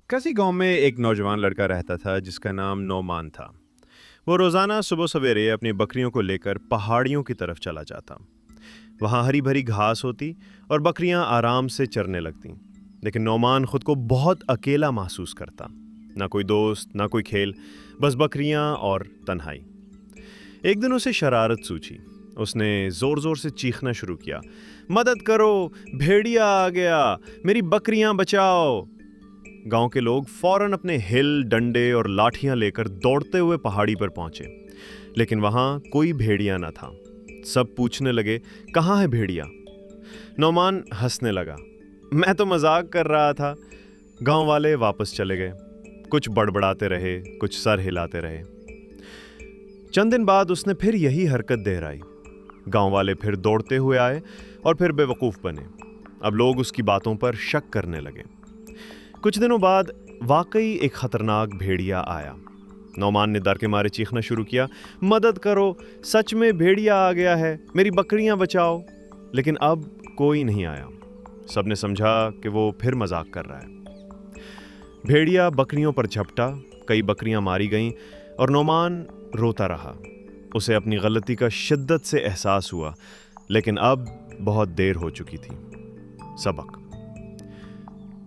کسی گاؤں میں ایک نوجوان لڑکا رہتا تھا جس کا نام نعمان تھا۔ وہ روزانہ صبح سویرے اپنی بکریوں کو لے کر پہاڑیوں کی طرف چلا جاتا۔ وہاں ہری بھری گھاس ہوتی اور بکریاں آرام سے چرنے لگتیں، لیکن نعمان خود کو بہت اکیلا محسوس کرتا۔ نہ کوئی دوست، نہ کوئی کھیل، بس بکریاں اور تنہائی۔ ایک دن اسے شرارت سوچی۔ اس نے زور زور سے چیخنا شروع کیا، مدد کرو، بھیڑیا آ گیا، میری بکریاں بچاؤ۔ گاؤں کے لوگ فوراً اپنے ہل، ڈنڈے اور لاٹھیاں لے کر دوڑتے ہوئے پہاڑی پر پہنچے، لیکن وہاں کوئی بھیڑیا نہ تھا۔ سب پوچھنے لگے، کہاں ہے بھیڑیا؟ نعمان ہنسنے لگا، میں تو مذاق کر رہا تھا۔ گاؤں والے واپس چلے گئے، کچھ بڑبڑاتے رہے، کچھ سر ہلاتے رہے۔ چند دن بعد اس نے پھر یہی حرکت دہرائی۔ گاؤں والے پھر دوڑتے ہوئے آئے اور پھر بے وقوف بنے۔ اب لوگ اس کی باتوں پر شک کرنے لگے۔ کچھ دنوں بعد واقعی ایک خطرناک بھیڑیا آیا۔ نعمان نے ڈر کے مارے چیخنا شروع کیا، مدد کرو، سچ میں بھیڑیا آ گیا ہے، میری بکریاں بچاؤ۔ لیکن اب کوئی نہیں آیا۔ سب نے سمجھا کہ وہ پھر مذاق کر رہا ہے۔ بھیڑیا بکریوں پر جھپٹا، کئی بکریاں ماری گئیں اور نعمان روتا رہا۔ اسے اپنی غلطی کا شدت سے احساس ہوا، لیکن اب بہت دیر ہو چکی تھی۔ سبق: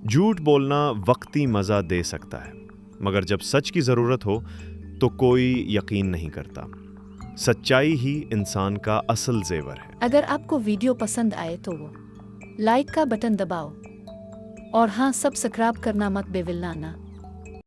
جھوٹ بولنا وقتی مزہ دے سکتا ہے، مگر جب سچ کی ضرورت ہو تو کوئی یقین نہیں کرتا۔ سچائی ہی انسان کا اصل زیور ہے۔ اگر آپ کو ویڈیو پسند آئے تو وہ لائک کا بٹن دباؤ اور ہاں، سبسکرائب کرنا مت بھولنا۔